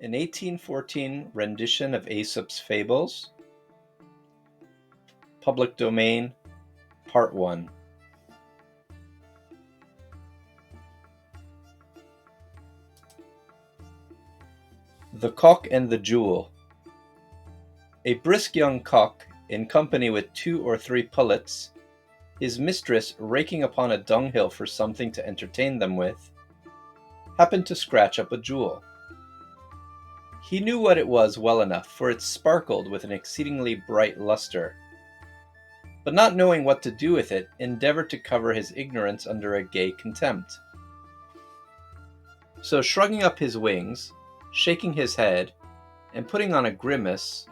An 1814 rendition of Aesop's Fables, Public Domain, Part 1. The Cock and the Jewel. A brisk young cock, in company with 2 or 3 pullets, his mistress raking upon a dunghill for something to entertain them with, happened to scratch up a jewel. He knew what it was well enough, for it sparkled with an exceedingly bright lustre, but not knowing what to do with it, endeavoured to cover his ignorance under a gay contempt. So shrugging up his wings, shaking his head, and putting on a grimace,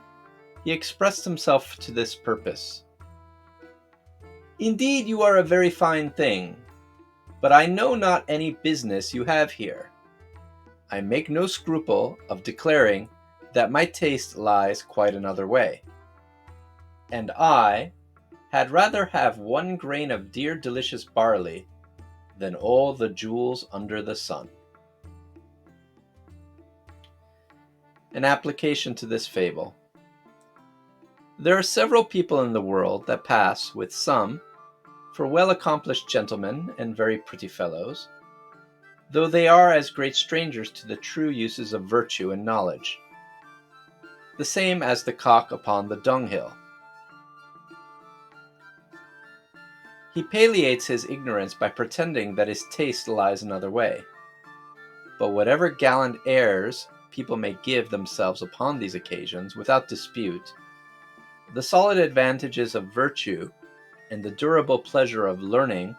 he expressed himself to this purpose. "Indeed you are a very fine thing, but I know not any business you have here. I make no scruple of declaring that my taste lies quite another way, and I had rather have 1 grain of dear delicious barley than all the jewels under the sun." An application to this fable. There are several people in the world that pass, with some, for well-accomplished gentlemen and very pretty fellows, though they are as great strangers to the true uses of virtue and knowledge, the same as the cock upon the dunghill. He palliates his ignorance by pretending that his taste lies another way. But whatever gallant airs people may give themselves upon these occasions, without dispute, the solid advantages of virtue and the durable pleasure of learning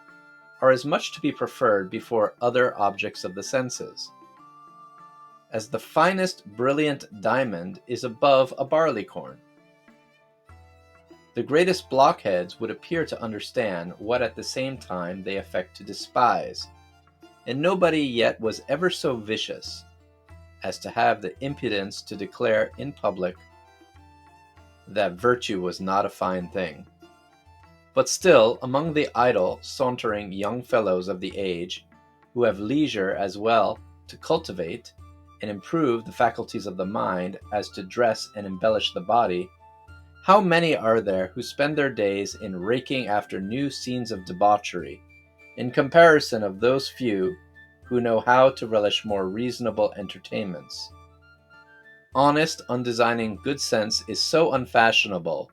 are as much to be preferred before other objects of the senses, as the finest brilliant diamond is above a barleycorn. The greatest blockheads would appear to understand what at the same time they affect to despise, and nobody yet was ever so vicious as to have the impudence to declare in public that virtue was not a fine thing. But still, among the idle, sauntering young fellows of the age, who have leisure as well to cultivate and improve the faculties of the mind as to dress and embellish the body, how many are there who spend their days in raking after new scenes of debauchery, in comparison of those few who know how to relish more reasonable entertainments? Honest, undesigning good sense is so unfashionable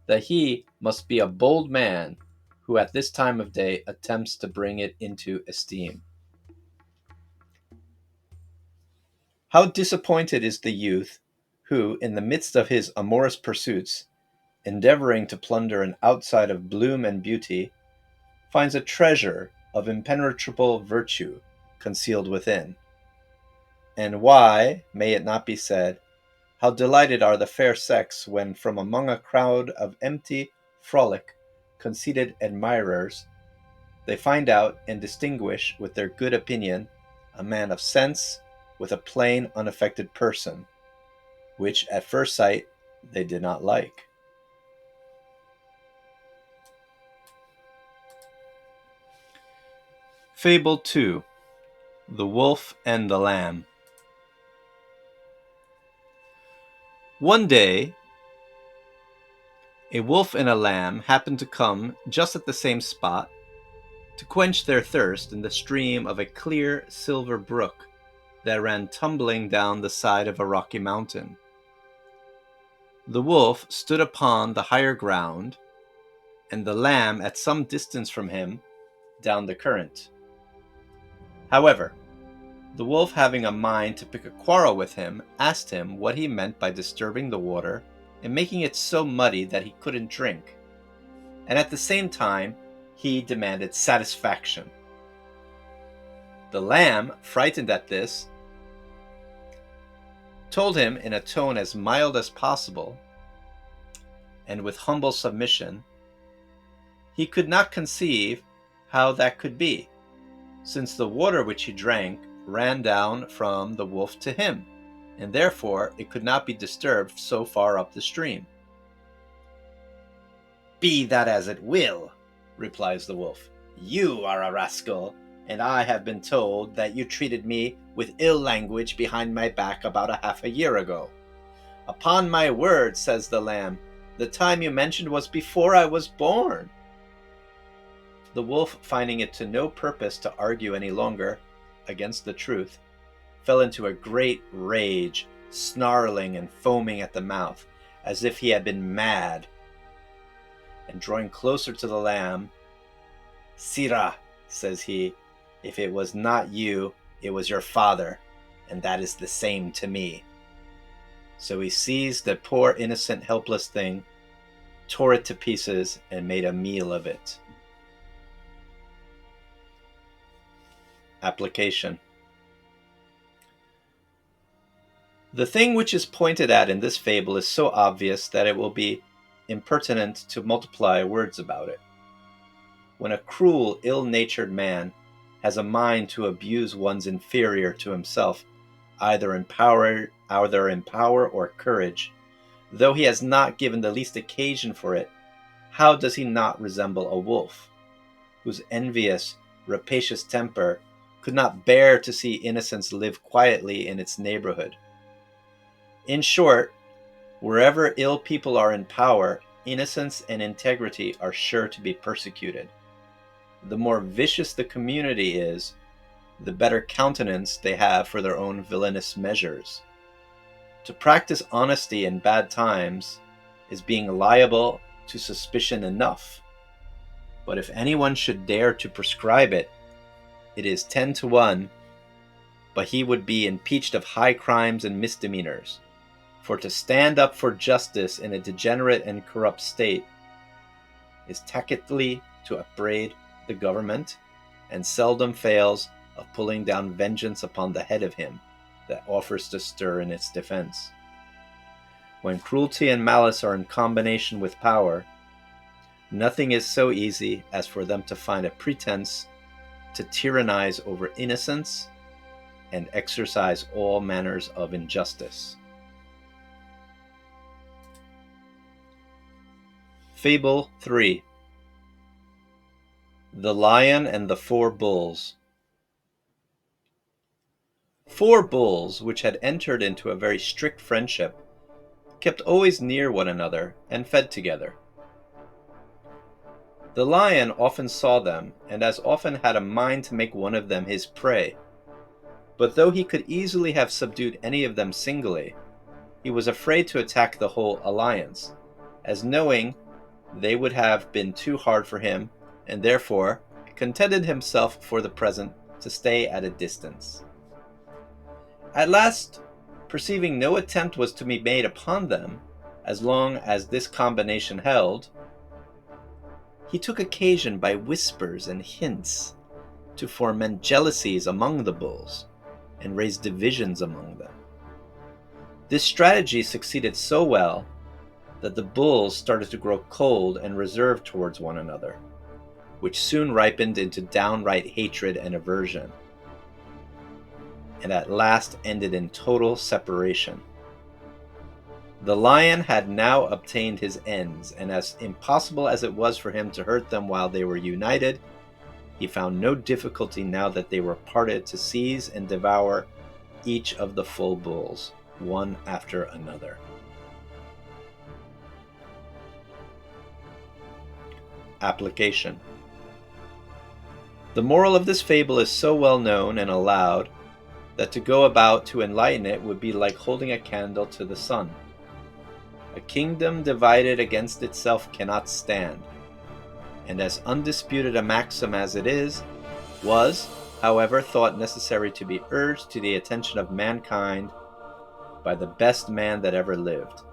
that he must be a bold man who at this time of day attempts to bring it into esteem. How disappointed is the youth who, in the midst of his amorous pursuits, endeavouring to plunder an outside of bloom and beauty, finds a treasure of impenetrable virtue concealed within. And why, may it not be said, how delighted are the fair sex when from among a crowd of empty, frolic, conceited admirers, they find out and distinguish with their good opinion a man of sense with a plain, unaffected person, which at first sight they did not like. Fable 2. The Wolf and the Lamb. One day, a wolf and a lamb happened to come just at the same spot to quench their thirst in the stream of a clear silver brook that ran tumbling down the side of a rocky mountain. The wolf stood upon the higher ground, and the lamb at some distance from him down the current. However, the wolf, having a mind to pick a quarrel with him, asked him what he meant by disturbing the water and making it so muddy that he couldn't drink, and at the same time he demanded satisfaction. The lamb, frightened at this, told him in a tone as mild as possible, and with humble submission, he could not conceive how that could be, since the water which he drank ran down from the wolf to him, and therefore it could not be disturbed so far up the stream. "Be that as it will," replies the wolf, "you are a rascal, and I have been told that you treated me with ill language behind my back about half a year ago. Upon my word, says the Léamh, the time you mentioned was before I was born. The wolf, finding it to no purpose to argue any longer against the truth, fell into a great rage, snarling and foaming at the mouth, as if he had been mad. And drawing closer to the Léamh, "Sirrah," says he, "if it was not you, it was your father, and that is the same to me." So he seized the poor, innocent, helpless thing, tore it to pieces, and made a meal of it. Application. The thing which is pointed at in this fable is so obvious that it will be impertinent to multiply words about it. When a cruel, ill-natured man has a mind to abuse one's inferior to himself, either in power or courage, though he has not given the least occasion for it, how does he not resemble a wolf, whose envious, rapacious temper could not bear to see innocence live quietly in its neighborhood? In short, wherever ill people are in power, innocence and integrity are sure to be persecuted. The more vicious the community is, the better countenance they have for their own villainous measures. To practice honesty in bad times is being liable to suspicion enough, but if anyone should dare to prescribe it, it is 10 to 1, but he would be impeached of high crimes and misdemeanors. For to stand up for justice in a degenerate and corrupt state is tacitly to upbraid the government, and seldom fails of pulling down vengeance upon the head of him that offers to stir in its defense. When cruelty and malice are in combination with power, nothing is so easy as for them to find a pretense to tyrannize over innocence and exercise all manners of injustice. Fable 3. The Lion and the 4 Bulls. 4 bulls, which had entered into a very strict friendship, kept always near one another and fed together. The lion often saw them, and as often had a mind to make one of them his prey. But though he could easily have subdued any of them singly, he was afraid to attack the whole alliance, as knowing they would have been too hard for him, and therefore contented himself for the present to stay at a distance. At last, perceiving no attempt was to be made upon them, as long as this combination held, he took occasion by whispers and hints to foment jealousies among the bulls, and raise divisions among them. This strategy succeeded so well that the bulls started to grow cold and reserved towards one another, which soon ripened into downright hatred and aversion, and at last ended in total separation. The lion had now obtained his ends, and as impossible as it was for him to hurt them while they were united, he found no difficulty now that they were parted to seize and devour each of the full bulls, one after another. Application. The moral of this fable is so well known and allowed that to go about to enlighten it would be like holding a candle to the sun. A kingdom divided against itself cannot stand, and as undisputed a maxim as it is, was, however, thought necessary to be urged to the attention of mankind by the best man that ever lived.